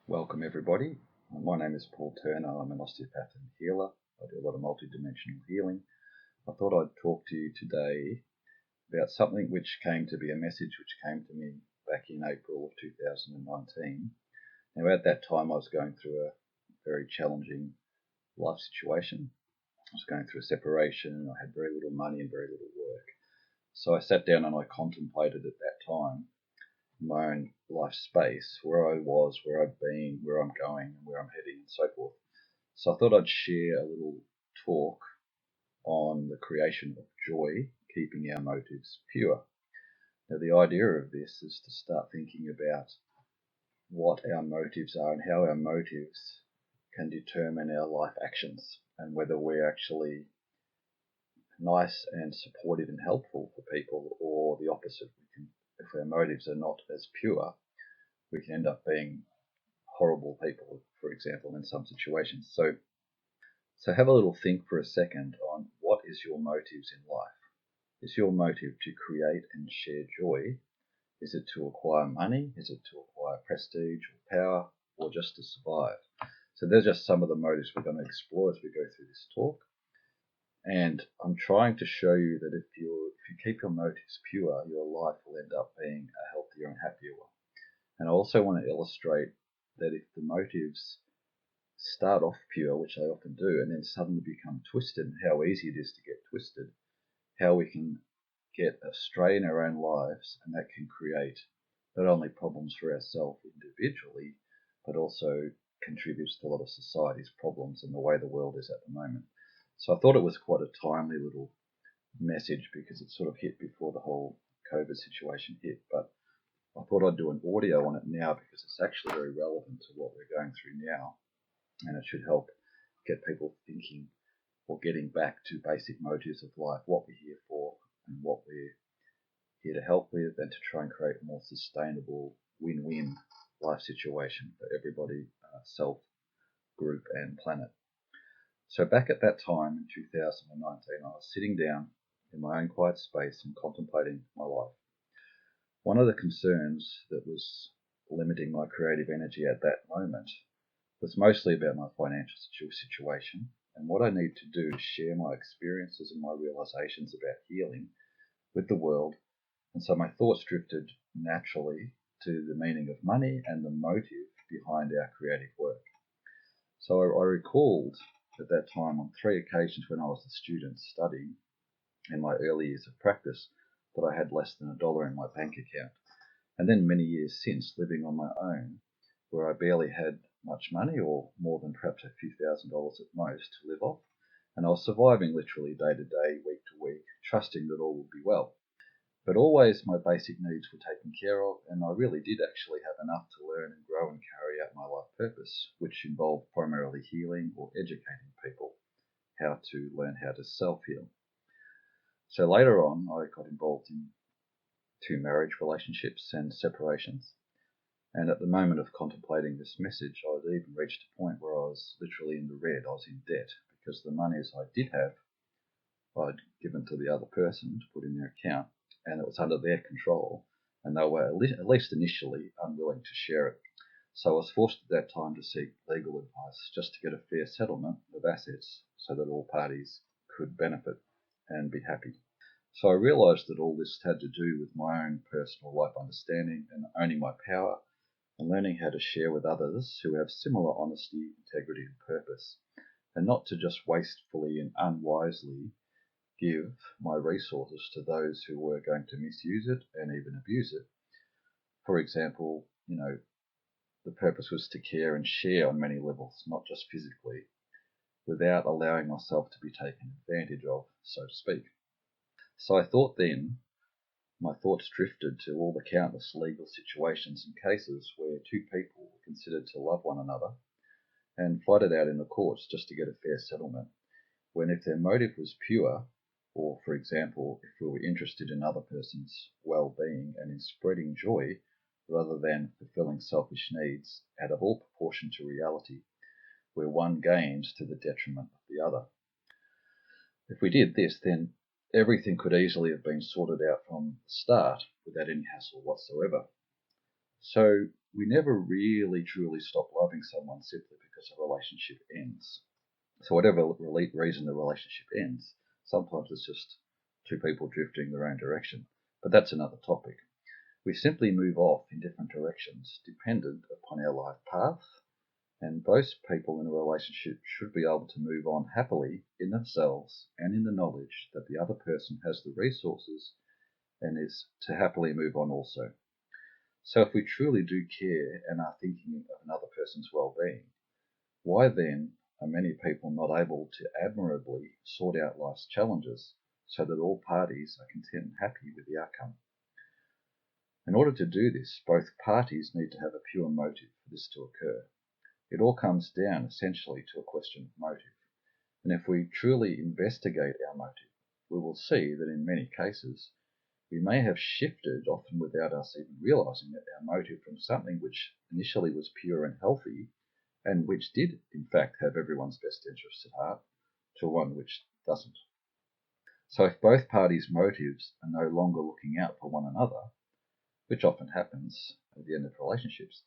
Welcome everybody. My name is Paul Turner. I'm an osteopath and healer. I do a lot of multidimensional healing. I thought I'd talk to you today about something which came to be a message which came to me back in April of 2019. Now at that time I was going through a very challenging life situation. I was going through a separation. I had very little money and very little work. So I sat down and I contemplated at that time my own life space, where I was, where I've been, where I'm going, and where I'm heading, and so forth. So I thought I'd share a little talk on the creation of joy, keeping our motives pure. Now, the idea of this is to start thinking about what our motives are and how our motives can determine our life actions and whether we're actually nice and supportive and helpful for people or the opposite. If our motives are not as pure, we can end up being horrible people, for example, in some situations. So have a little think for a second on what is your motives in life. Is your motive to create and share joy? Is it to acquire money? Is it to acquire prestige or power, or just to survive? So there's just some of the motives we're going to explore as we go through this talk. And I'm trying to show you that if you keep your motives pure, your life will end up being a healthier and happier one. And I also want to illustrate that if the motives start off pure, which they often do, and then suddenly become twisted, and how easy it is to get twisted, how we can get astray in our own lives, and that can create not only problems for ourselves individually, but also contributes to a lot of society's problems and the way the world is at the moment. So I thought it was quite a timely little message because it sort of hit before the whole COVID situation hit, but I thought I'd do an audio on it now because it's actually very relevant to what we're going through now, and it should help get people thinking or getting back to basic motives of life, what we're here for and what we're here to help with, and to try and create a more sustainable win-win life situation for everybody, self, group and planet. So back at that time in 2019, I was sitting down in my own quiet space and contemplating my life. One of the concerns that was limiting my creative energy at that moment was mostly about my financial situation and what I need to do to share my experiences and my realizations about healing with the world. And so my thoughts drifted naturally to the meaning of money and the motive behind our creative work. So I recalled at that time on 3 occasions when I was a student studying in my early years of practice that I had less than $1 in my bank account. And then many years since, living on my own, where I barely had much money, or more than perhaps a few $1,000s at most to live off, and I was surviving literally day to day, week to week, trusting that all would be well. But always my basic needs were taken care of, and I really did actually have enough to learn and grow and carry out my life purpose, which involved primarily healing or educating people how to learn how to self-heal. So later on, I got involved in 2 marriage relationships and separations. And at the moment of contemplating this message, I'd even reached a point where I was literally in the red. I was in debt because the monies I did have, I'd given to the other person to put in their account, and it was under their control, and they were, at least initially, unwilling to share it. So I was forced at that time to seek legal advice just to get a fair settlement of assets so that all parties could benefit and be happy. So I realized that all this had to do with my own personal life understanding and owning my power and learning how to share with others who have similar honesty, integrity and purpose, and not to just wastefully and unwisely give my resources to those who were going to misuse it and even abuse it. For example, the purpose was to care and share on many levels, not just physically, without allowing myself to be taken advantage of, so to speak. So I thought then, my thoughts drifted to all the countless legal situations and cases where 2 people were considered to love one another and fight it out in the courts just to get a fair settlement, when if their motive was pure, or for example, if we were interested in other person's well-being and in spreading joy rather than fulfilling selfish needs out of all proportion to reality, where one gains to the detriment of the other. If we did this, then everything could easily have been sorted out from the start without any hassle whatsoever. So we never really truly stop loving someone simply because a relationship ends. So whatever reason the relationship ends, sometimes it's just two people drifting their own direction. But that's another topic. We simply move off in different directions dependent upon our life path, and both people in a relationship should be able to move on happily in themselves and in the knowledge that the other person has the resources and is to happily move on also. So if we truly do care and are thinking of another person's well-being, why then are many people not able to admirably sort out life's challenges so that all parties are content and happy with the outcome? In order to do this, both parties need to have a pure motive for this to occur. It all comes down essentially to a question of motive. And if we truly investigate our motive, we will see that in many cases we may have shifted, often without us even realizing it, our motive from something which initially was pure and healthy and which did in fact have everyone's best interests at heart, to one which doesn't. So if both parties' motives are no longer looking out for one another, which often happens at the end of relationships,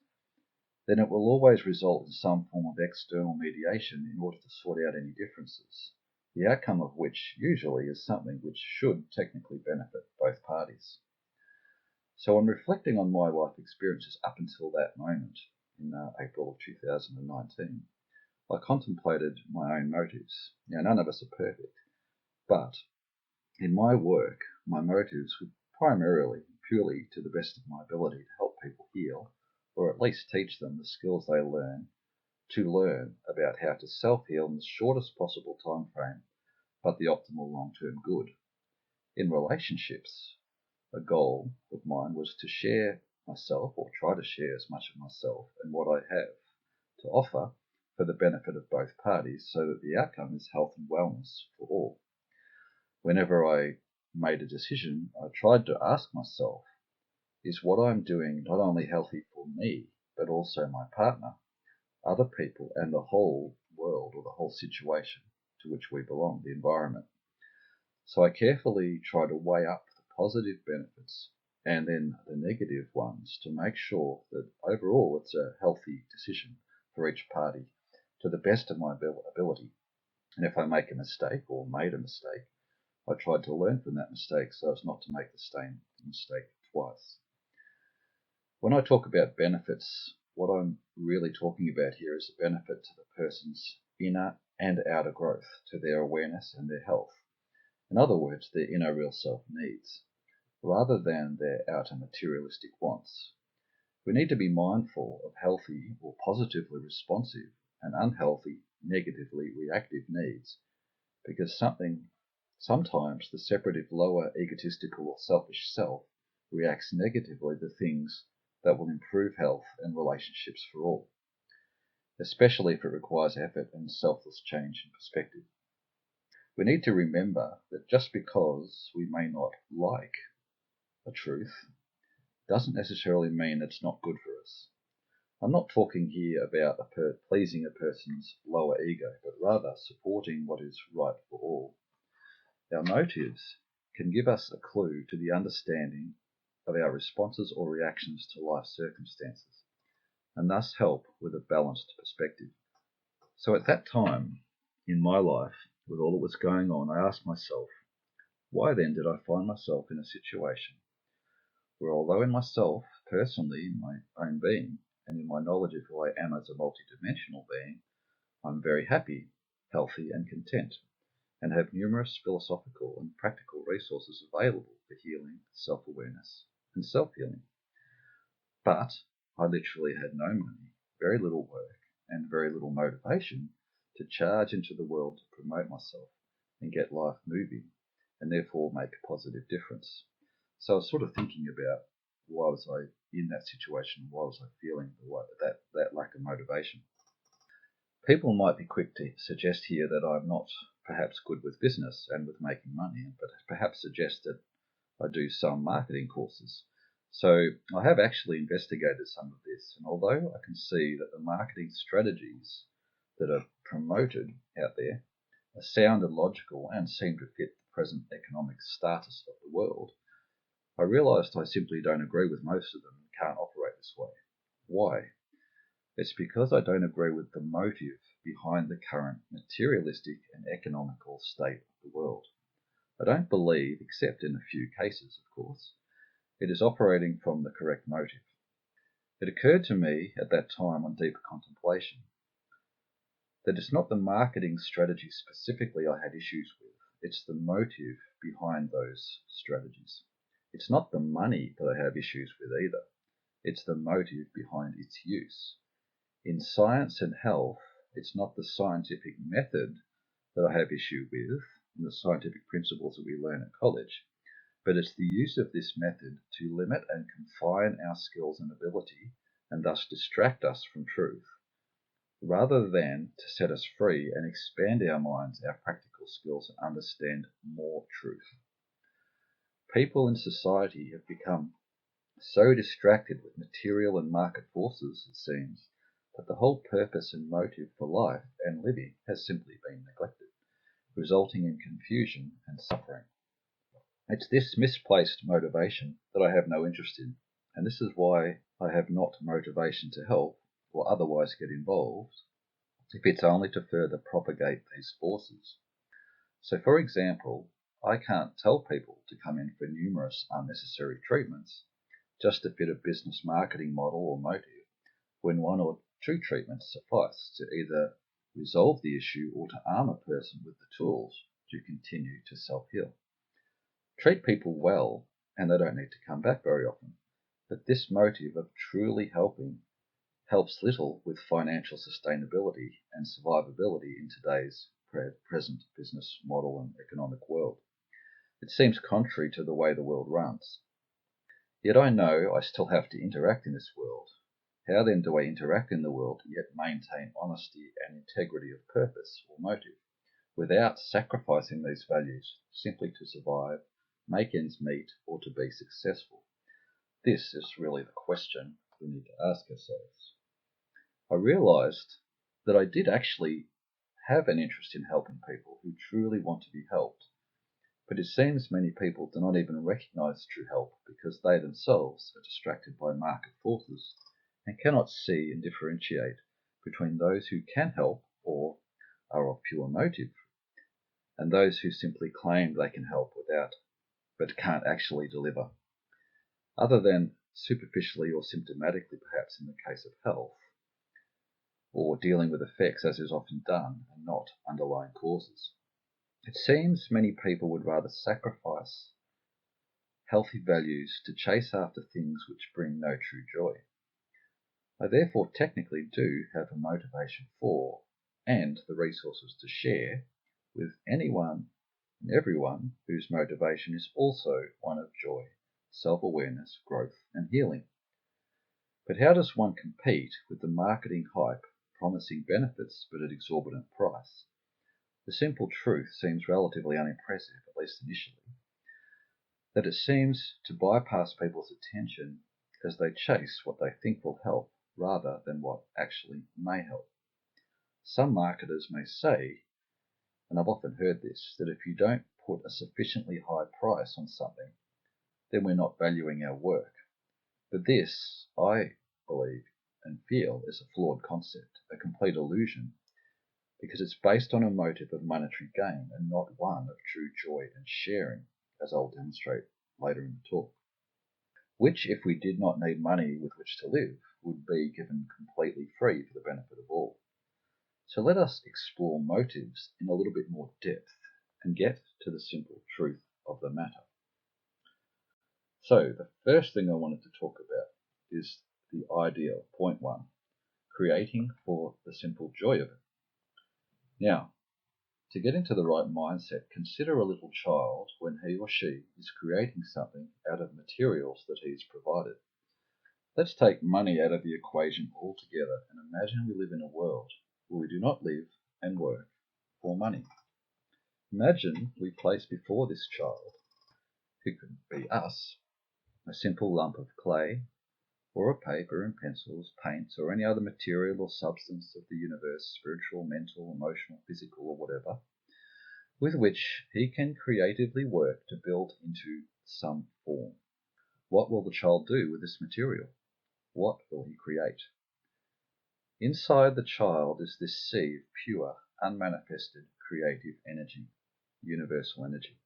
then it will always result in some form of external mediation in order to sort out any differences, the outcome of which usually is something which should technically benefit both parties. So when reflecting on my life experiences up until that moment, in April of 2019, I contemplated my own motives. Now, none of us are perfect, but in my work, my motives were primarily, purely to the best of my ability to help people heal, or at least teach them the skills they learn about how to self-heal in the shortest possible time frame, but the optimal long-term good. In relationships, a goal of mine was to share myself, or try to share as much of myself and what I have to offer for the benefit of both parties so that the outcome is health and wellness for all. Whenever I made a decision, I tried to ask myself, is what I'm doing not only healthy for me, but also my partner, other people, and the whole world or the whole situation to which we belong, the environment? So I carefully try to weigh up the positive benefits and then the negative ones to make sure that overall it's a healthy decision for each party to the best of my ability. And if I make a mistake or made a mistake, I tried to learn from that mistake so as not to make the same mistake twice. When I talk about benefits, what I'm really talking about here is a benefit to the person's inner and outer growth, to their awareness and their health. In other words, their inner real self needs, rather than their outer materialistic wants. We need to be mindful of healthy or positively responsive and unhealthy, negatively reactive needs, because sometimes the separative, lower, egotistical, or selfish self reacts negatively to things that will improve health and relationships for all, especially if it requires effort and selfless change in perspective. We need to remember that just because we may not like a truth doesn't necessarily mean it's not good for us. I'm not talking here about pleasing a person's lower ego, but rather supporting what is right for all. Our motives can give us a clue to the understanding of our responses or reactions to life circumstances, and thus help with a balanced perspective. So at that time in my life, with all that was going on, I asked myself, why then did I find myself in a situation where, although in myself, personally, in my own being, and in my knowledge of who I am as a multidimensional being, I'm very happy, healthy, and content, and have numerous philosophical and practical resources available for healing, self-awareness, and self-healing. But I literally had no money, very little work, and very little motivation to charge into the world to promote myself and get life moving, and therefore make a positive difference. So I was sort of thinking about, why was I in that situation? Why was I feeling that lack of motivation? People might be quick to suggest here that I'm not perhaps good with business and with making money, but perhaps suggest that I do some marketing courses. So I have actually investigated some of this, and although I can see that the marketing strategies that are promoted out there are sound and logical and seem to fit the present economic status of the world, I realised I simply don't agree with most of them, can't operate this way. Why? It's because I don't agree with the motive behind the current materialistic and economical state of the world. I don't believe, except in a few cases, of course, it is operating from the correct motive. It occurred to me at that time on deeper contemplation that it's not the marketing strategy specifically I had issues with, it's the motive behind those strategies. It's not the money that I have issues with either, it's the motive behind its use. In science and health, it's not the scientific method that I have issue with, and the scientific principles that we learn at college, but it's the use of this method to limit and confine our skills and ability, and thus distract us from truth, rather than to set us free and expand our minds, our practical skills, and understand more truth. People in society have become so distracted with material and market forces, it seems, that the whole purpose and motive for life and living has simply been neglected, resulting in confusion and suffering. It's this misplaced motivation that I have no interest in, and this is why I have not motivation to help or otherwise get involved, if it's only to further propagate these forces. So, for example, I can't tell people to come in for numerous unnecessary treatments just to fit a business marketing model or motive, when one or two treatments suffice to either resolve the issue or to arm a person with the tools to continue to self-heal. Treat people well, and they don't need to come back very often, but this motive of truly helping helps little with financial sustainability and survivability in today's present business model and economic world. It seems contrary to the way the world runs. Yet I know I still have to interact in this world. How then do I interact in the world yet maintain honesty and integrity of purpose or motive, without sacrificing these values simply to survive, make ends meet, or to be successful? This is really the question we need to ask ourselves. I realized that I did actually have an interest in helping people who truly want to be helped, but it seems many people do not even recognize true help because they themselves are distracted by market forces and cannot see and differentiate between those who can help or are of pure motive, and those who simply claim they can help without but can't actually deliver, other than superficially or symptomatically, perhaps in the case of health, or dealing with effects as is often done and not underlying causes. It seems many people would rather sacrifice healthy values to chase after things which bring no true joy. I therefore technically do have a motivation for, and the resources to share with anyone and everyone whose motivation is also one of joy, self-awareness, growth, and healing. But how does one compete with the marketing hype promising benefits but at exorbitant price? The simple truth seems relatively unimpressive, at least initially, that it seems to bypass people's attention as they chase what they think will help rather than what actually may help. Some marketers may say, and I've often heard this, that if you don't put a sufficiently high price on something, then we're not valuing our work. But this, I believe and feel, is a flawed concept, a complete illusion, because it's based on a motive of monetary gain and not one of true joy and sharing, as I'll demonstrate later in the talk, which, if we did not need money with which to live, would be given completely free for the benefit of all. So let us explore motives in a little bit more depth and get to the simple truth of the matter. So the first thing I wanted to talk about is the ideal, point one, creating for the simple joy of it. Now, to get into the right mindset, consider a little child when he or she is creating something out of materials that he's provided. Let's take money out of the equation altogether and imagine we live in a world where we do not live and work for money. Imagine we place before this child, who could be us, a simple lump of clay, or a paper and pencils, paints, or any other material or substance of the universe, spiritual, mental, emotional, physical, or whatever, with which he can creatively work to build into some form. What will the child do with this material? What will he create? Inside the child is this sea of pure, unmanifested, creative energy, universal energy.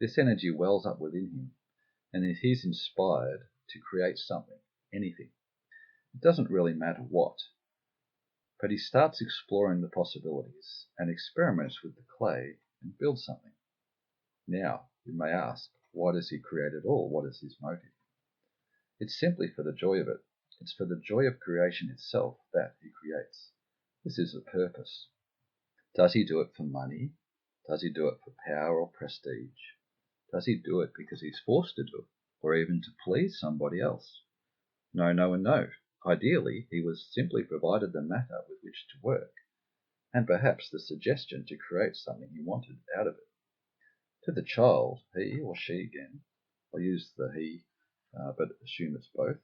This energy wells up within him, and he's inspired to create something, anything. It doesn't really matter what, but he starts exploring the possibilities and experiments with the clay and builds something. Now, you may ask, why does he create at all? What is his motive? It's simply for the joy of it. It's for the joy of creation itself that he creates. This is a purpose. Does he do it for money? Does he do it for power or prestige? Does he do it because he's forced to do it, or even to please somebody else? No, no, and no. Ideally, he was simply provided the matter with which to work, and perhaps the suggestion to create something he wanted out of it. To the child, he or she again, I'll use the he, but assume it's both,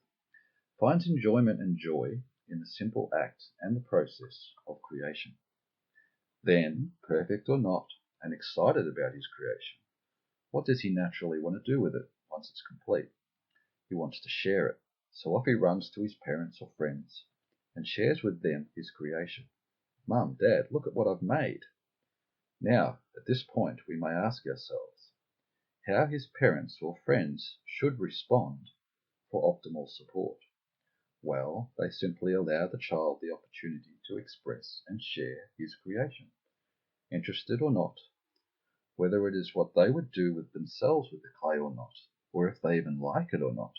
finds enjoyment and joy in the simple act and the process of creation. Then, perfect or not, and excited about his creation, what does he naturally want to do with it once it's complete? He wants to share it, so off he runs to his parents or friends and shares with them his creation. Mum, Dad, look at what I've made. Now, at this point, we may ask ourselves how his parents or friends should respond for optimal support. Well, they simply allow the child the opportunity to express and share his creation, interested or not, whether it is what they would do with themselves with the clay or not, or if they even like it or not.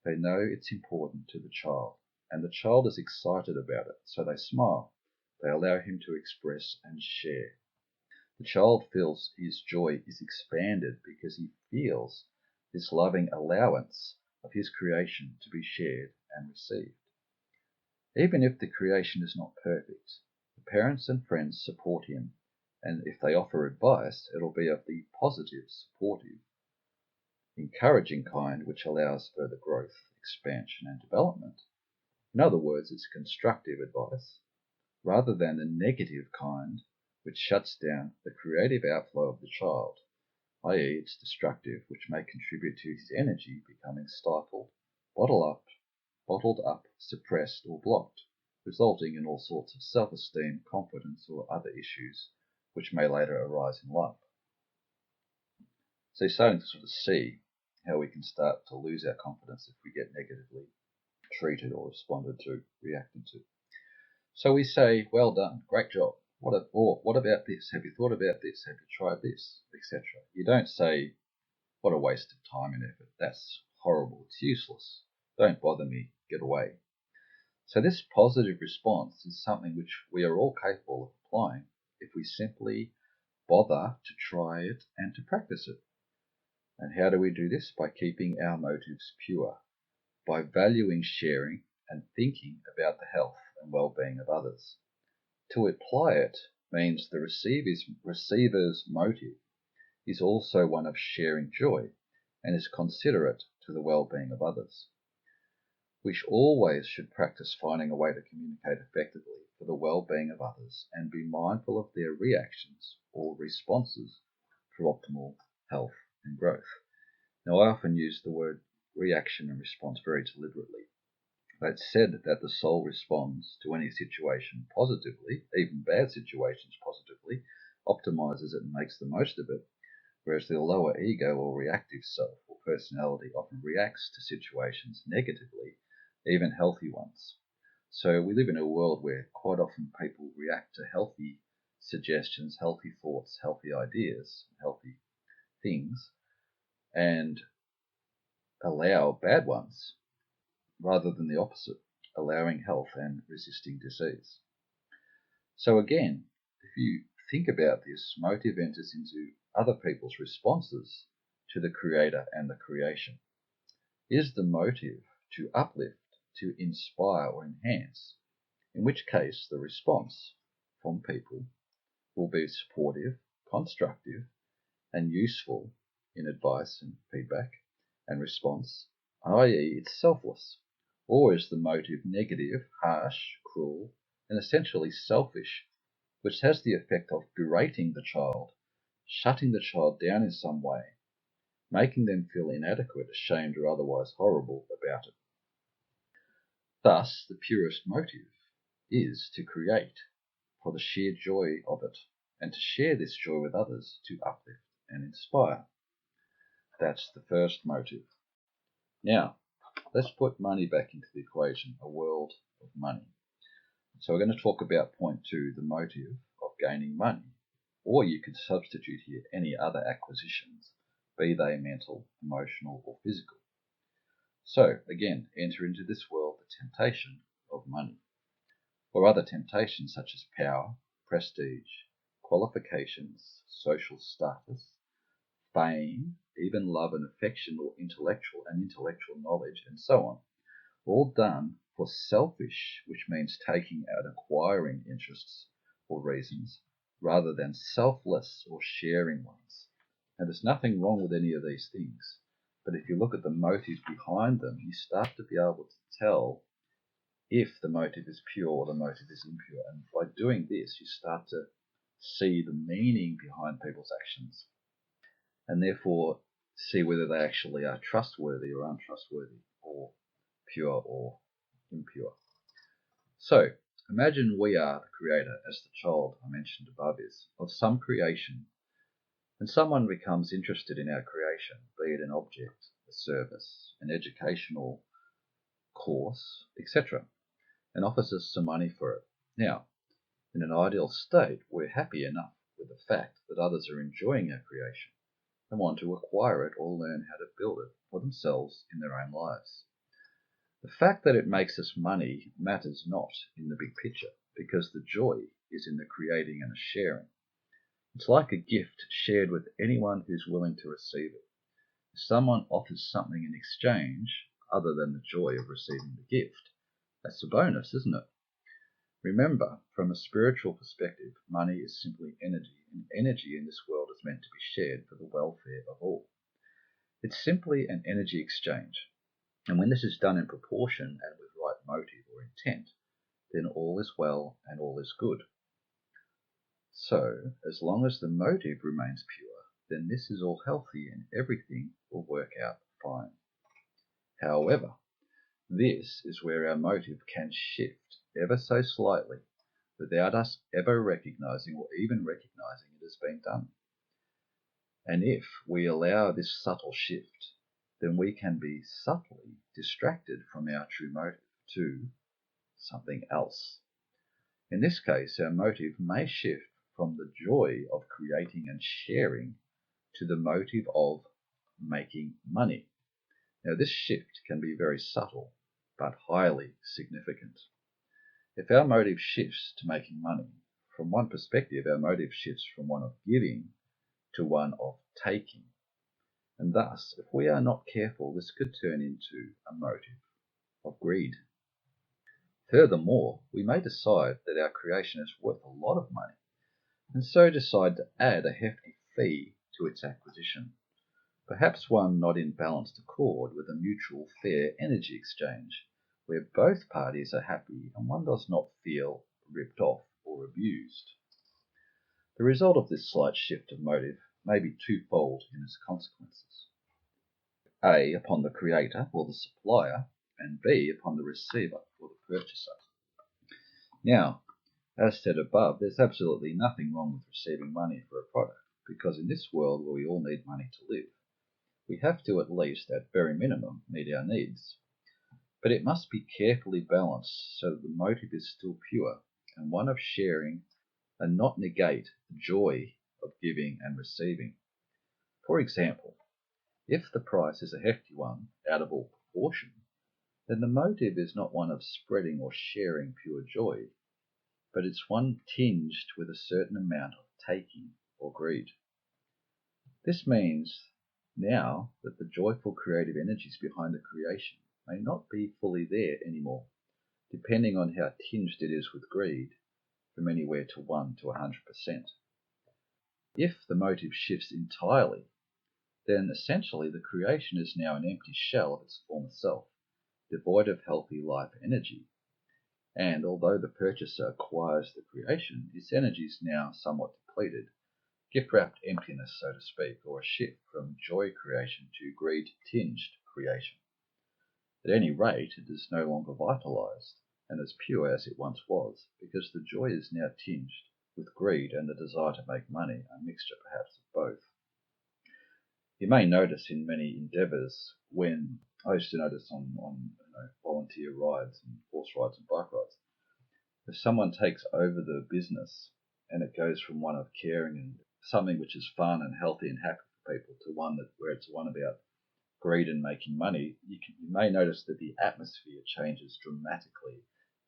They know it's important to the child, and the child is excited about it, so they smile. They allow him to express and share. The child feels his joy is expanded because he feels this loving allowance of his creation to be shared and received. Even if the creation is not perfect, the parents and friends support him, and if they offer advice, it'll be of the positive, supportive, encouraging kind which allows further growth, expansion, and development. In other words, it's constructive advice, rather than the negative kind which shuts down the creative outflow of the child, i.e., it's destructive, which may contribute to his energy becoming stifled, bottled up, suppressed, or blocked, resulting in all sorts of self-esteem, confidence, or other issues which may later arise in life. So you're starting to sort of see how we can start to lose our confidence if we get negatively treated or responded to, reacted to. So we say, well done, great job. Or what about this? Have you thought about this? Have you tried this? Etc. You don't say, what a waste of time and effort. That's horrible. It's useless. Don't bother me. Get away. So this positive response is something which we are all capable of applying if we simply bother to try it and to practice it. And how do we do this? By keeping our motives pure, by valuing sharing and thinking about the health and well-being of others. To apply it means the receiver's motive is also one of sharing joy and is considerate to the well-being of others. We always should practice finding a way to communicate effectively for the well-being of others and be mindful of their reactions or responses for optimal health and growth. Now, I often use the word reaction and response very deliberately. It's said that the soul responds to any situation positively, even bad situations positively, optimizes it and makes the most of it, whereas the lower ego or reactive self or personality often reacts to situations negatively, even healthy ones. So we live in a world where quite often people react to healthy suggestions, healthy thoughts, healthy ideas, healthy things, and allow bad ones rather than the opposite, allowing health and resisting disease. So again, if you think about this, motive enters into other people's responses to the creator and the creation. Is the motive to uplift, to inspire or enhance, in which case the response from people will be supportive, constructive, and useful in advice and feedback and response, i.e., it's selfless. Or is the motive negative, harsh, cruel, and essentially selfish, which has the effect of berating the child, shutting the child down in some way, making them feel inadequate, ashamed, or otherwise horrible about it? Thus, the purest motive is to create for the sheer joy of it, and to share this joy with others to uplift and inspire. That's the first motive. Now, let's put money back into the equation, a world of money. So we're going to talk about point 2, the motive of gaining money. Or you could substitute here any other acquisitions, be they mental, emotional, or physical. So, again, enter into this world the temptation of money, or other temptations such as power, prestige, qualifications, social status, fame, even love and affection, or intellectual knowledge, and so on. All done for selfish, which means taking out acquiring interests or reasons, rather than selfless or sharing ones. Now, there's nothing wrong with any of these things, but if you look at the motive behind them, you start to be able to tell if the motive is pure or the motive is impure. And by doing this, you start to see the meaning behind people's actions, and therefore see whether they actually are trustworthy or untrustworthy, or pure or impure. So, imagine we are the creator, as the child I mentioned above is, of some creation, and someone becomes interested in our creation, be it an object, a service, an educational course, etc., and offers us some money for it. Now, in an ideal state, we're happy enough with the fact that others are enjoying our creation and want to acquire it or learn how to build it for themselves in their own lives. The fact that it makes us money matters not in the big picture, because the joy is in the creating and the sharing. It's like a gift shared with anyone who's willing to receive it. If someone offers something in exchange other than the joy of receiving the gift, that's a bonus, isn't it? Remember, from a spiritual perspective, money is simply energy, and energy in this world is meant to be shared for the welfare of all. It's simply an energy exchange. And when this is done in proportion and with right motive or intent, then all is well and all is good. So, as long as the motive remains pure, then this is all healthy and everything will work out fine. However, this is where our motive can shift ever so slightly without us ever recognizing or even recognizing it has been done. And if we allow this subtle shift, then we can be subtly distracted from our true motive to something else. In this case, our motive may shift from the joy of creating and sharing to the motive of making money. Now, this shift can be very subtle, but highly significant. If our motive shifts to making money, from one perspective, our motive shifts from one of giving to one of taking. And thus, if we are not careful, this could turn into a motive of greed. Furthermore, we may decide that our creation is worth a lot of money, and so decide to add a hefty fee to its acquisition, perhaps one not in balanced accord with a mutual fair energy exchange, where both parties are happy and one does not feel ripped off or abused. The result of this slight shift of motive may be twofold in its consequences. A, upon the creator or the supplier, and B, upon the receiver or the purchaser. Now, as said above, there's absolutely nothing wrong with receiving money for a product, because in this world where we all need money to live, we have to, at least at very minimum, meet our needs. But it must be carefully balanced so that the motive is still pure and one of sharing, and not negate the joy of giving and receiving. For example, if the price is a hefty one out of all proportion, then the motive is not one of spreading or sharing pure joy, but it's one tinged with a certain amount of taking or greed. This means now that the joyful creative energies behind the creation may not be fully there anymore, depending on how tinged it is with greed, from anywhere to 1 to 100%. If the motive shifts entirely, then essentially the creation is now an empty shell of its former self, devoid of healthy life energy. And although the purchaser acquires the creation, its energy is now somewhat depleted, gift-wrapped emptiness, so to speak, or a shift from joy creation to greed-tinged creation. At any rate, it is no longer vitalized and as pure as it once was, because the joy is now tinged with greed and the desire to make money, a mixture perhaps of both. You may notice in many endeavours when I used to notice on volunteer rides and horse rides and bike rides, if someone takes over the business and it goes from one of caring and something which is fun and healthy and happy for people to one where it's one about greed and making money, you may notice that the atmosphere changes dramatically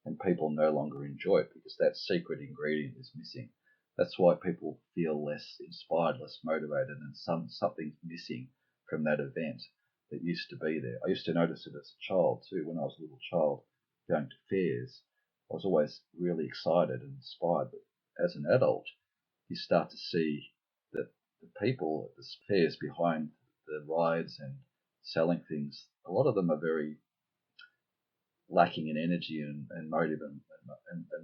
and people no longer enjoy it because that secret ingredient is missing. That's why people feel less inspired, less motivated, and something's missing from that event that used to be there. I used to notice it as a child too. When I was a little child going to fairs, I was always really excited and inspired. But as an adult, you start to see that the people at the fairs behind the rides and selling things, a lot of them are very lacking in energy and motive and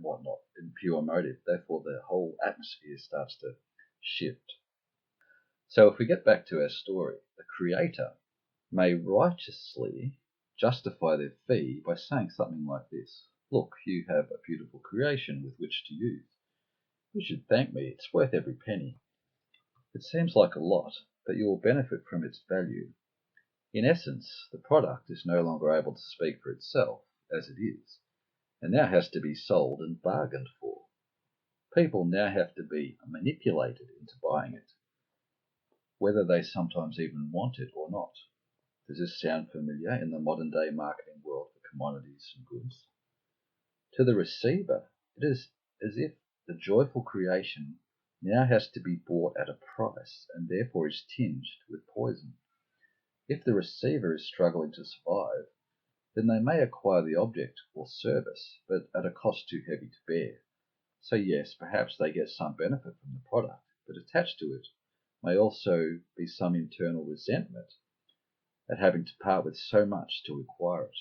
whatnot, in pure motive. Therefore, the whole atmosphere starts to shift. So if we get back to our story, the creator may righteously justify their fee by saying something like this: look, you have a beautiful creation with which to use. You should thank me. It's worth every penny. It seems like a lot, but you will benefit from its value. In essence, the product is no longer able to speak for itself, as it is, and now has to be sold and bargained for. People now have to be manipulated into buying it, whether they sometimes even want it or not. Does this sound familiar in the modern day marketing world for commodities and goods? To the receiver, it is as if the joyful creation now has to be bought at a price and therefore is tinged with poison. If the receiver is struggling to survive, then they may acquire the object or service, but at a cost too heavy to bear. So yes, perhaps they get some benefit from the product, but attached to it may also be some internal resentment at having to part with so much to acquire it,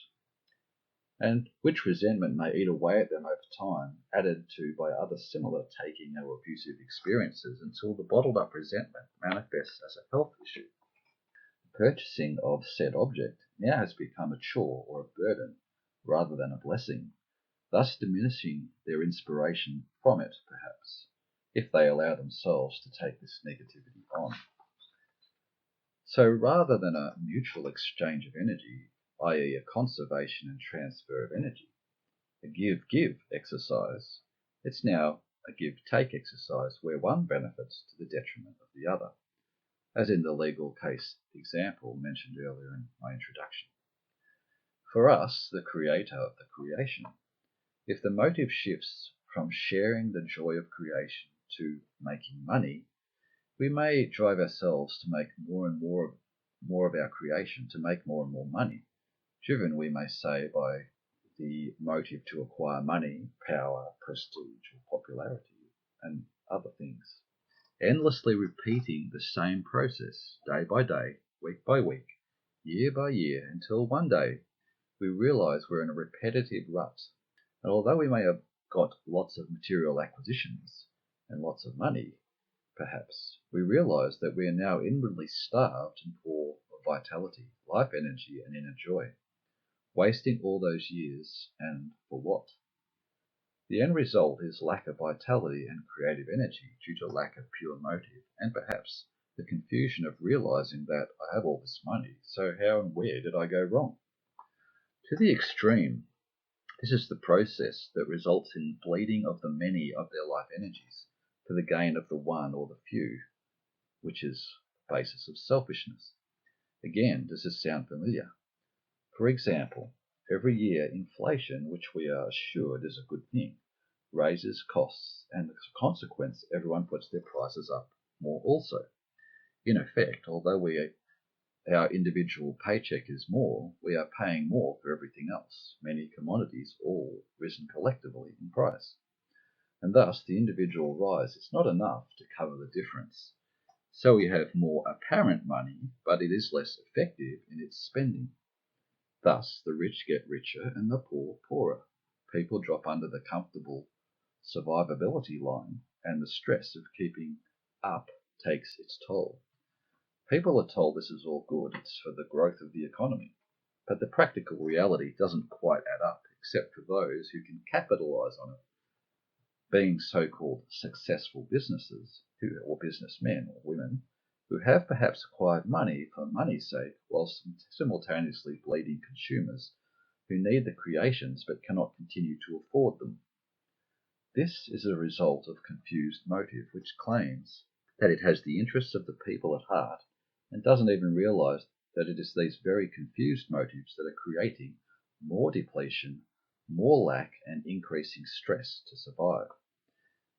and which resentment may eat away at them over time, added to by other similar taking or abusive experiences until the bottled up resentment manifests as a health issue. Purchasing of said object now has become a chore or a burden rather than a blessing, thus diminishing their inspiration from it, perhaps, if they allow themselves to take this negativity on. So rather than a mutual exchange of energy, i.e. a conservation and transfer of energy, a give-give exercise, it's now a give-take exercise where one benefits to the detriment of the other, as in the legal case example mentioned earlier in my introduction. For us, the creator of the creation, if the motive shifts from sharing the joy of creation to making money, we may drive ourselves to make more and more of our creation, to make more and more money, driven, we may say, by the motive to acquire money, power, prestige, or popularity, and other things. Endlessly repeating the same process day by day, week by week, year by year, until one day we realize we're in a repetitive rut. And although we may have got lots of material acquisitions and lots of money, perhaps, we realize that we are now inwardly starved and poor of vitality, life energy, and inner joy, wasting all those years, and for what? The end result is lack of vitality and creative energy due to lack of pure motive, and perhaps the confusion of realizing that I have all this money, so how and where did I go wrong? To the extreme, this is the process that results in bleeding of the many of their life energies for the gain of the one or the few, which is the basis of selfishness. Again, does this sound familiar? For example, every year inflation, which we are assured is a good thing, raises costs, and as a consequence, everyone puts their prices up more also. In effect, although our individual paycheck is more, we are paying more for everything else, many commodities all risen collectively in price. And thus the individual rise is not enough to cover the difference. So we have more apparent money, but it is less effective in its spending. Thus the rich get richer and the poor poorer. People drop under the comfortable survivability line, and the stress of keeping up takes its toll. People are told this is all good, it's for the growth of the economy. But the practical reality doesn't quite add up, except for those who can capitalize on it, being so-called successful businesses, or businessmen or women, who have perhaps acquired money for money's sake, whilst simultaneously bleeding consumers who need the creations but cannot continue to afford them. This is a result of confused motive, which claims that it has the interests of the people at heart and doesn't even realize that it is these very confused motives that are creating more depletion, more lack, and increasing stress to survive.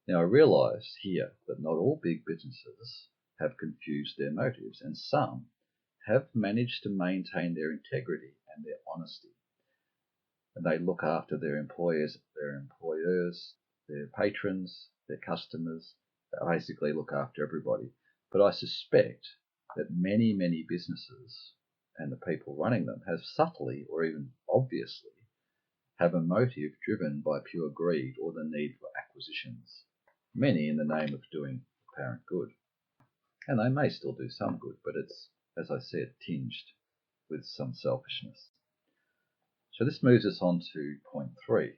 Now, I realize here that not all big businesses have confused their motives, and some have managed to maintain their integrity and their honesty. And they look after their employers, their patrons, their customers. They basically look after everybody. But I suspect that many, many businesses and the people running them have subtly or even obviously have a motive driven by pure greed or the need for acquisitions, many in the name of doing apparent good. And they may still do some good, but it's, as I said, tinged with some selfishness. So this moves us on to point 3.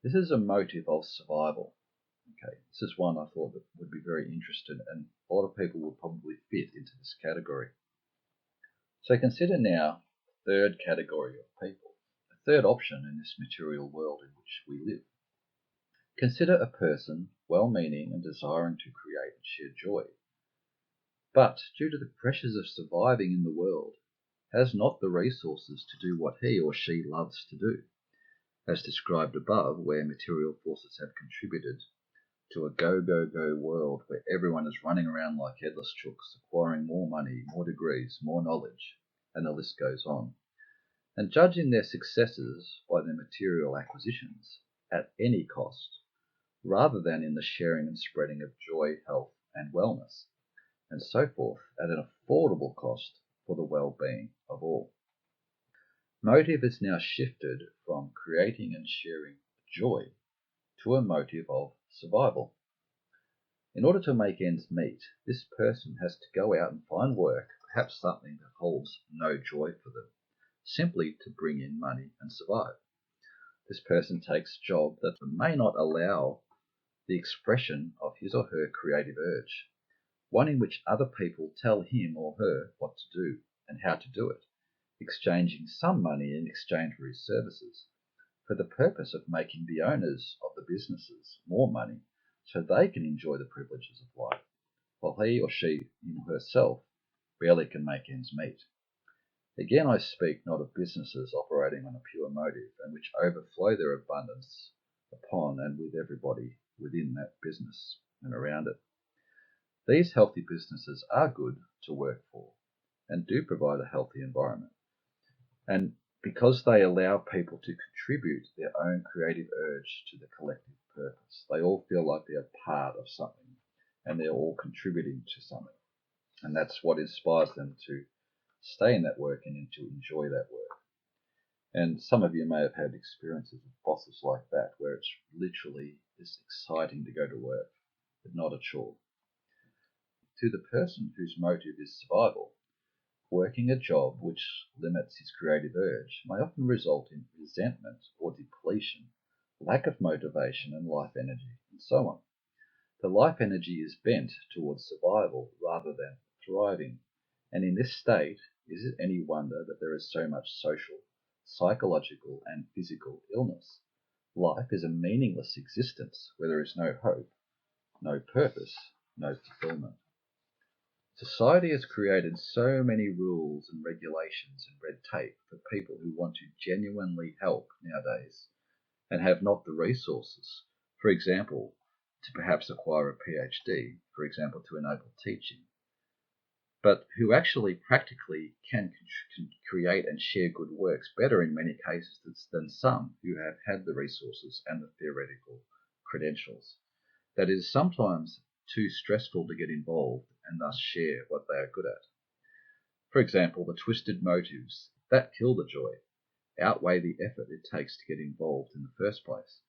This is a motive of survival. Okay, this is one I thought that would be very interesting, and a lot of people would probably fit into this category. So consider now the third category of people, a third option in this material world in which we live. Consider a person well-meaning and desiring to create and share joy, but due to the pressures of surviving in the world, has not the resources to do what he or she loves to do, as described above, where material forces have contributed to a go-go-go world where everyone is running around like headless chooks, acquiring more money, more degrees, more knowledge, and the list goes on, and judging their successes by their material acquisitions at any cost, rather than in the sharing and spreading of joy, health, and wellness, and so forth, at an affordable cost for the well-being of all. Motive is now shifted from creating and sharing joy to a motive of survival. In order to make ends meet, this person has to go out and find work, perhaps something that holds no joy for them, simply to bring in money and survive. This person takes a job that may not allow the expression of his or her creative urge, one in which other people tell him or her what to do and how to do it, exchanging some money in exchange for his services, for the purpose of making the owners of the businesses more money so they can enjoy the privileges of life, while he or she herself barely can make ends meet. Again, I speak not of businesses operating on a pure motive and which overflow their abundance upon and with everybody within that business and around it. These healthy businesses are good to work for and do provide a healthy environment. And because they allow people to contribute their own creative urge to the collective purpose, they all feel like they're part of something and they're all contributing to something. And that's what inspires them to stay in that work and to enjoy that work. And some of you may have had experiences with bosses like that, where it's literally this exciting to go to work, but not a chore. To the person whose motive is survival, working a job which limits his creative urge may often result in resentment or depletion, lack of motivation and life energy, and so on. The life energy is bent towards survival rather than thriving, and in this state, is it any wonder that there is so much social, psychological, and physical illness? Life is a meaningless existence where there is no hope, no purpose, no fulfillment. Society has created so many rules and regulations and red tape for people who want to genuinely help nowadays and have not the resources, for example, to perhaps acquire a PhD, for example, to enable teaching, but who actually practically can create and share good works better in many cases than some who have had the resources and the theoretical credentials. That is sometimes too stressful to get involved and thus share what they are good at. For example, the twisted motives that kill the joy outweigh the effort it takes to get involved in the first place.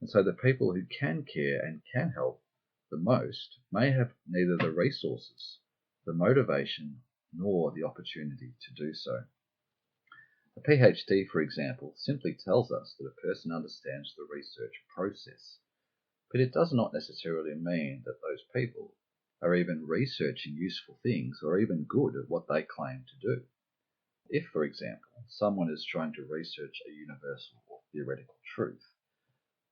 And so the people who can care and can help the most may have neither the resources, the motivation, nor the opportunity to do so. A PhD, for example, simply tells us that a person understands the research process, but it does not necessarily mean that those people are even researching useful things or even good at what they claim to do. If, for example, someone is trying to research a universal or theoretical truth,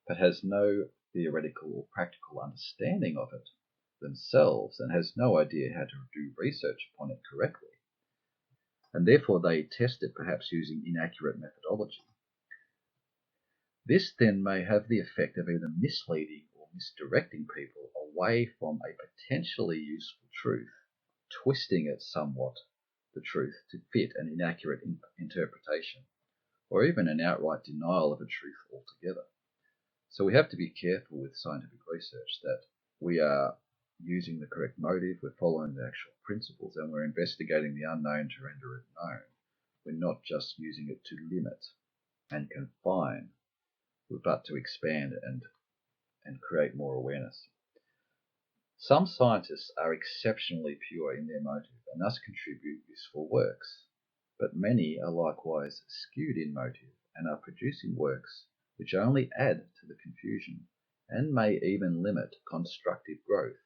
but has no theoretical or practical understanding of it themselves and has no idea how to do research upon it correctly, and therefore they test it perhaps using inaccurate methodology, this then may have the effect of either misleading or misdirecting people away from a potentially useful truth, twisting it somewhat, the truth, to fit an inaccurate interpretation, or even an outright denial of a truth altogether. So we have to be careful with scientific research that we are using the correct motive, we're following the actual principles, and we're investigating the unknown to render it known. We're not just using it to limit and confine, but to expand and create more awareness. Some scientists are exceptionally pure in their motive and thus contribute useful works, but many are likewise skewed in motive and are producing works which only add to the confusion and may even limit constructive growth,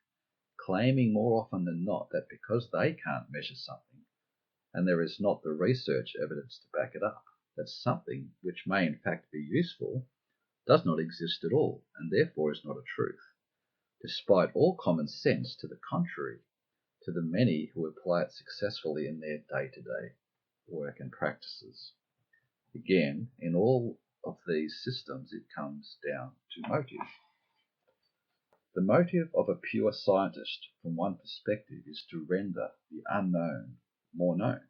claiming more often than not that because they can't measure something and there is not the research evidence to back it up, that something which may in fact be useful does not exist at all and therefore is not a truth, despite all common sense to the contrary, to the many who apply it successfully in their day-to-day work and practices. Again, in all of these systems, it comes down to motive. The motive of a pure scientist, from one perspective, is to render the unknown more known,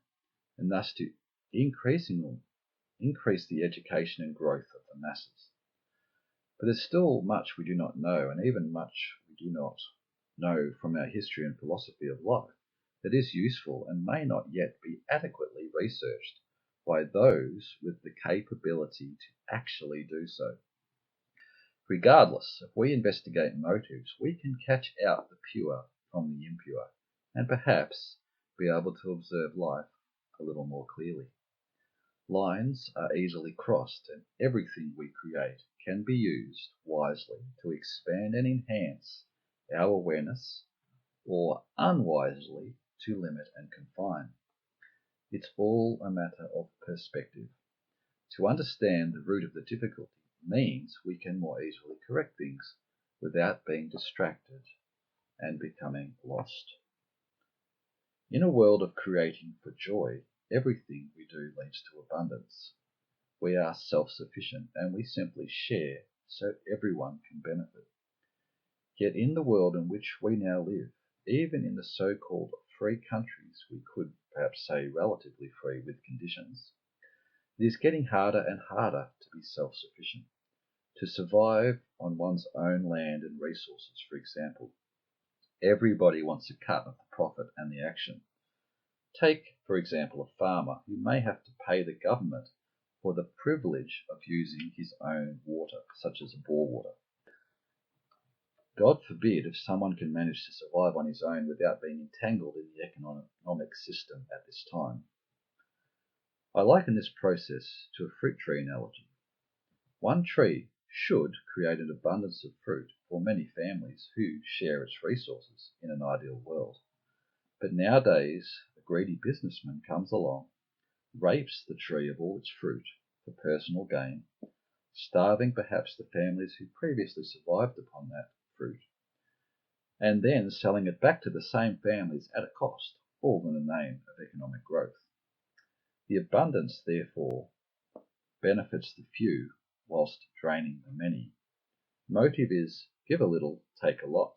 and thus to increase the education and growth of the masses. But there's still much we do not know, and even much we do not know from our history and philosophy of life that is useful and may not yet be adequately researched by those with the capability to actually do so. Regardless, if we investigate motives, we can catch out the pure from the impure, and perhaps be able to observe life a little more clearly. Lines are easily crossed, and everything we create can be used wisely to expand and enhance our awareness, or unwisely to limit and confine. It's all a matter of perspective. To understand the root of the difficulty means we can more easily correct things without being distracted and becoming lost. In a world of creating for joy, everything we do leads to abundance. We are self-sufficient and we simply share so everyone can benefit. Yet in the world in which we now live, even in the so-called free countries, we could perhaps say relatively free with conditions, it is getting harder and harder to be self-sufficient. To survive on one's own land and resources, for example, everybody wants a cut of the profit and the action. Take, for example, a farmer who may have to pay the government for the privilege of using his own water, such as bore water. God forbid if someone can manage to survive on his own without being entangled in the economic system at this time. I liken this process to a fruit tree analogy. One tree should create an abundance of fruit for many families who share its resources in an ideal world. But nowadays, a greedy businessman comes along, rapes the tree of all its fruit for personal gain, starving perhaps the families who previously survived upon that fruit, and then selling it back to the same families at a cost, all in the name of economic growth. The abundance, therefore, benefits the few whilst draining the many. Motive is give a little, take a lot.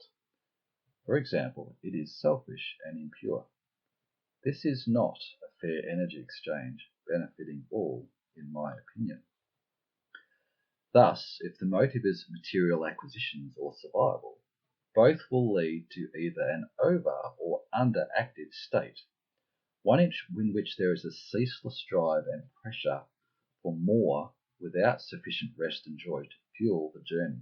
For example, it is selfish and impure. This is not a fair energy exchange benefiting all, in my opinion. Thus, if the motive is material acquisitions or survival, both will lead to either an over or underactive state, one in which there is a ceaseless drive and pressure for more without sufficient rest and joy to fuel the journey,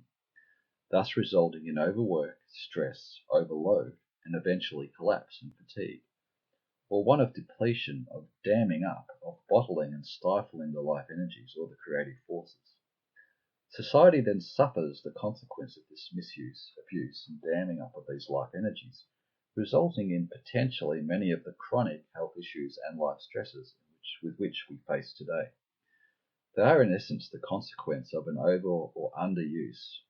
thus resulting in overwork, stress, overload, and eventually collapse and fatigue. or one of depletion, of damming up, of bottling and stifling the life energies or the creative forces. Society then suffers the consequence of this misuse, abuse, and damming up of these life energies, resulting in potentially many of the chronic health issues and life stresses with which we face today. They are in essence the consequence of an over or underuse,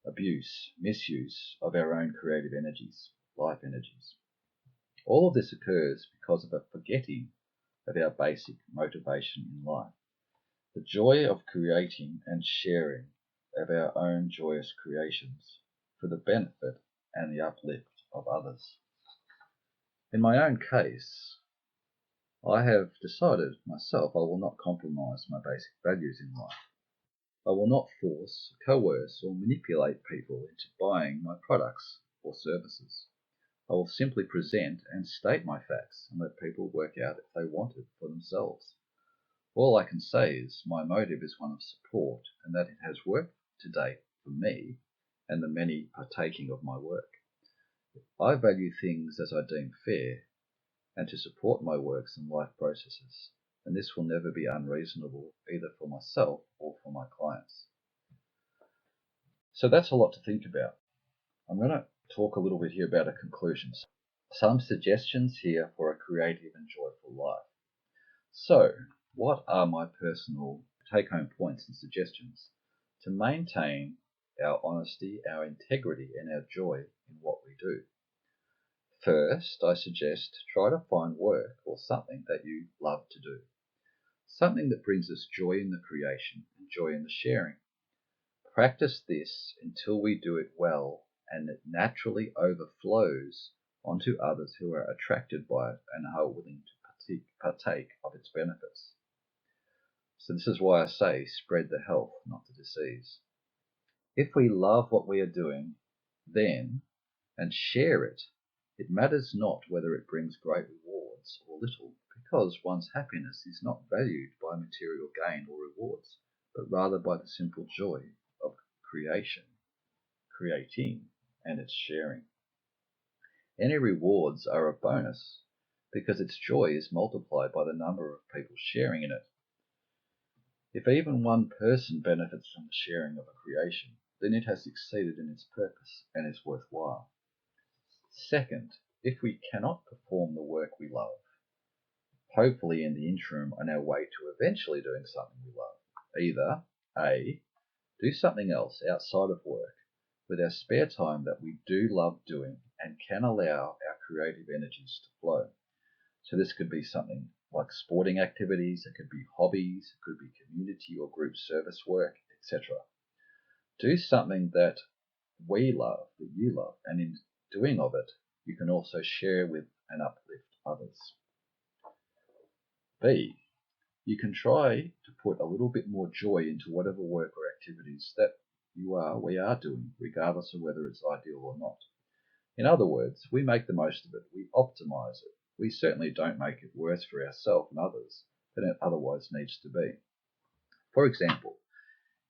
abuse, misuse of our own creative energies, life energies. All of this occurs because of a forgetting of our basic motivation in life, the joy of creating and sharing of our own joyous creations for the benefit and the uplift of others. In my own case, I have decided myself I will not compromise my basic values in life. I will not force, coerce, or manipulate people into buying my products or services. I will simply present and state my facts and let people work out if they want it for themselves. All I can say is my motive is one of support and that it has worked to date for me and the many partaking of my work. I value things as I deem fair and to support my works and life processes, and this will never be unreasonable either for myself or for my clients. So that's a lot to think about. I'm going to talk a little bit here about a conclusion. Some suggestions here for a creative and joyful life. So, what are my personal take-home points and suggestions to maintain our honesty, our integrity, and our joy in what we do? First, I suggest try to find work or something that you love to do. Something that brings us joy in the creation and joy in the sharing. Practice this until we do it well and it naturally overflows onto others who are attracted by it and are willing to partake of its benefits. So this is why I say spread the health, not the disease. If we love what we are doing, then, and share it, it matters not whether it brings great rewards or little, because one's happiness is not valued by material gain or rewards, but rather by the simple joy of creation, creating, and its sharing. Any rewards are a bonus because its joy is multiplied by the number of people sharing in it. If even one person benefits from the sharing of a creation, then it has succeeded in its purpose and is worthwhile. Second, if we cannot perform the work we love, hopefully in the interim on our way to eventually doing something we love, either A, do something else outside of work with our spare time that we do love doing and can allow our creative energies to flow. So this could be something like sporting activities, it could be hobbies, it could be community or group service work, etc. Do something that we love, that you love, and in doing of it, you can also share with and uplift others. B, you can try to put a little bit more joy into whatever work or activities that we are doing, regardless of whether it's ideal or not. In other words, we make the most of it, we optimize it. We certainly don't make it worse for ourselves and others than it otherwise needs to be. For example,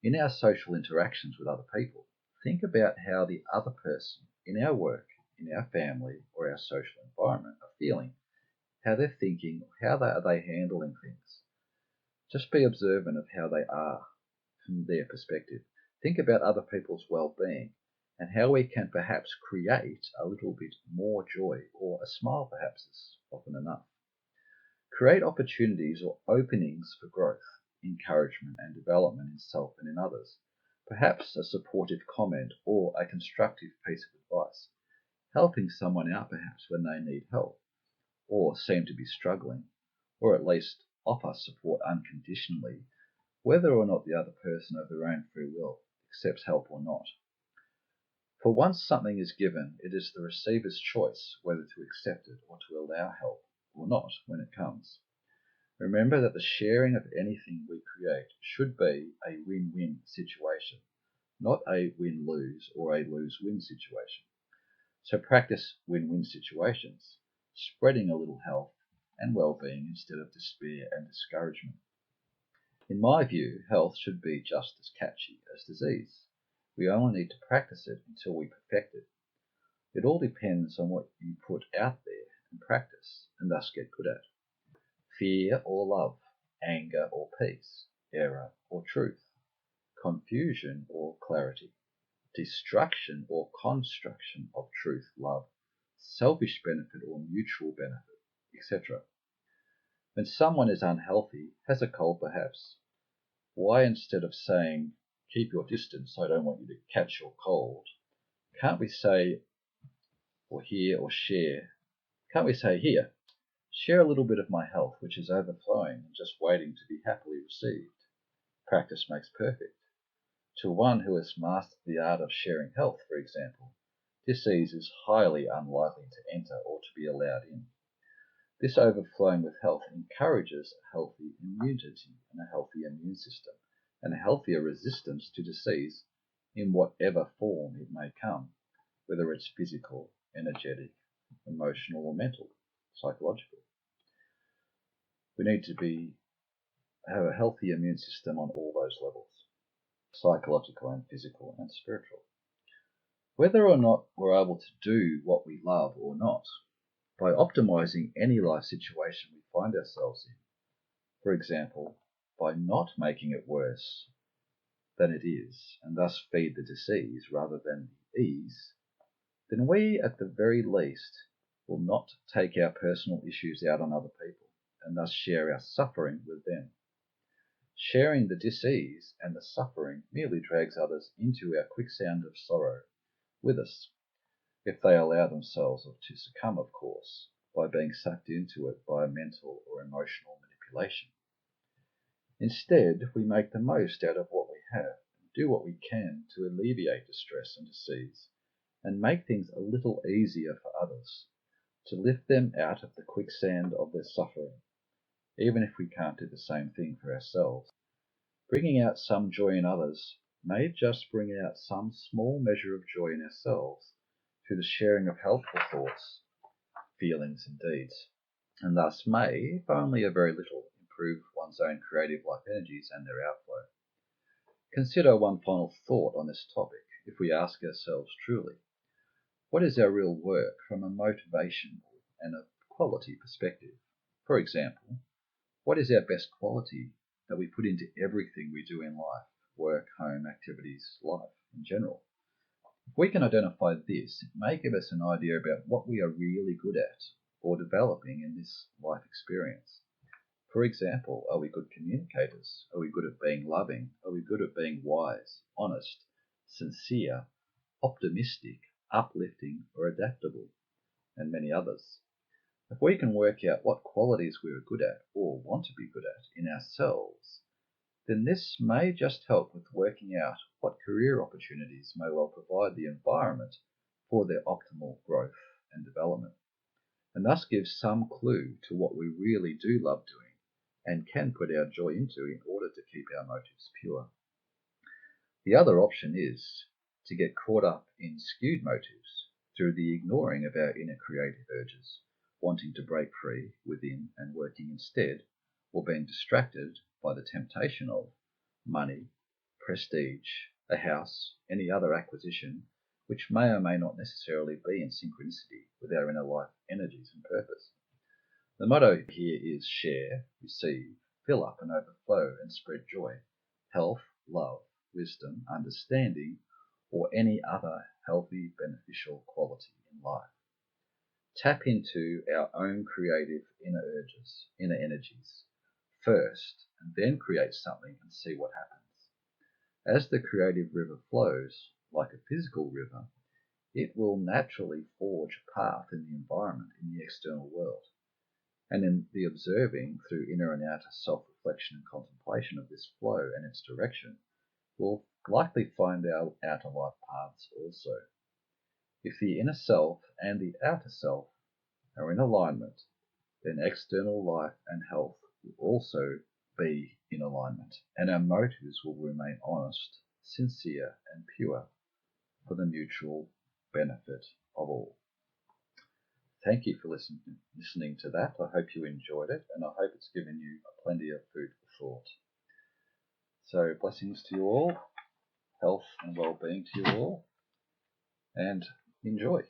in our social interactions with other people, think about how the other person in our work, in our family, or our social environment are feeling, how they're thinking, how are they handling things. Just be observant of how they are from their perspective. Think about other people's well-being and how we can perhaps create a little bit more joy, or a smile perhaps is often enough. Create opportunities or openings for growth, encouragement and development in self and in others. Perhaps a supportive comment or a constructive piece of advice. Helping someone out perhaps when they need help or seem to be struggling, or at least offer support unconditionally, whether or not the other person of their own free will accepts help or not. For once something is given, it is the receiver's choice whether to accept it or to allow help or not when it comes. Remember that the sharing of anything we create should be a win-win situation, not a win-lose or a lose-win situation. So practice win-win situations, spreading a little health and well-being instead of despair and discouragement. In my view, health should be just as catchy as disease. We only need to practice it until we perfect it. It all depends on what you put out there and practice, and thus get good at. Fear or love, anger or peace, error or truth, confusion or clarity, destruction or construction of truth, love, selfish benefit or mutual benefit, etc. When someone is unhealthy, has a cold perhaps, why instead of saying, keep your distance, I don't want you to catch your cold, can't we say, here, share a little bit of my health which is overflowing and just waiting to be happily received. Practice makes perfect. To one who has mastered the art of sharing health, for example, disease is highly unlikely to enter or to be allowed in. This overflowing with health encourages a healthy immunity and a healthy immune system, and a healthier resistance to disease in whatever form it may come, whether it's physical, energetic, emotional or mental, psychological. We need to have a healthy immune system on all those levels, psychological and physical and spiritual. Whether or not we're able to do what we love or not, by optimizing any life situation we find ourselves in, for example, by not making it worse than it is and thus feed the disease rather than the ease, then we at the very least will not take our personal issues out on other people and thus share our suffering with them. Sharing the disease and the suffering merely drags others into our quicksand of sorrow with us, if they allow themselves to succumb, of course, by being sucked into it by a mental or emotional manipulation. Instead, we make the most out of what we have and do what we can to alleviate distress and disease and make things a little easier for others, to lift them out of the quicksand of their suffering, even if we can't do the same thing for ourselves. Bringing out some joy in others may just bring out some small measure of joy in ourselves through the sharing of helpful thoughts, feelings and deeds, and thus may, if only a very little, improve one's own creative life energies and their outflow. Consider one final thought on this topic if we ask ourselves truly, what is our real work from a motivational and a quality perspective? For example, what is our best quality that we put into everything we do in life, work, home, activities, life in general? If we can identify this, it may give us an idea about what we are really good at or developing in this life experience. For example, are we good communicators? Are we good at being loving? Are we good at being wise, honest, sincere, optimistic, uplifting, or adaptable? And many others. If we can work out what qualities we are good at or want to be good at in ourselves, then this may just help with working out what career opportunities may well provide the environment for their optimal growth and development, and thus give some clue to what we really do love doing and can put our joy into in order to keep our motives pure. The other option is to get caught up in skewed motives through the ignoring of our inner creative urges, wanting to break free within and working instead, or being distracted by the temptation of money, prestige, a house, any other acquisition, which may or may not necessarily be in synchronicity with our inner life energies and purpose. The motto here is share, receive, fill up and overflow and spread joy, health, love, wisdom, understanding, or any other healthy, beneficial quality in life. Tap into our own creative inner urges, inner energies, first, and then create something and see what happens. As the creative river flows, like a physical river, it will naturally forge a path in the environment, in the external world. And in the observing through inner and outer self-reflection and contemplation of this flow and its direction, we'll likely find our outer life paths also. If the inner self and the outer self are in alignment, then external life and health will also be in alignment, and our motives will remain honest, sincere, and pure for the mutual benefit of all. Thank you for listening to that. I hope you enjoyed it, and I hope it's given you plenty of food for thought. So blessings to you all, health and well-being to you all, and enjoy.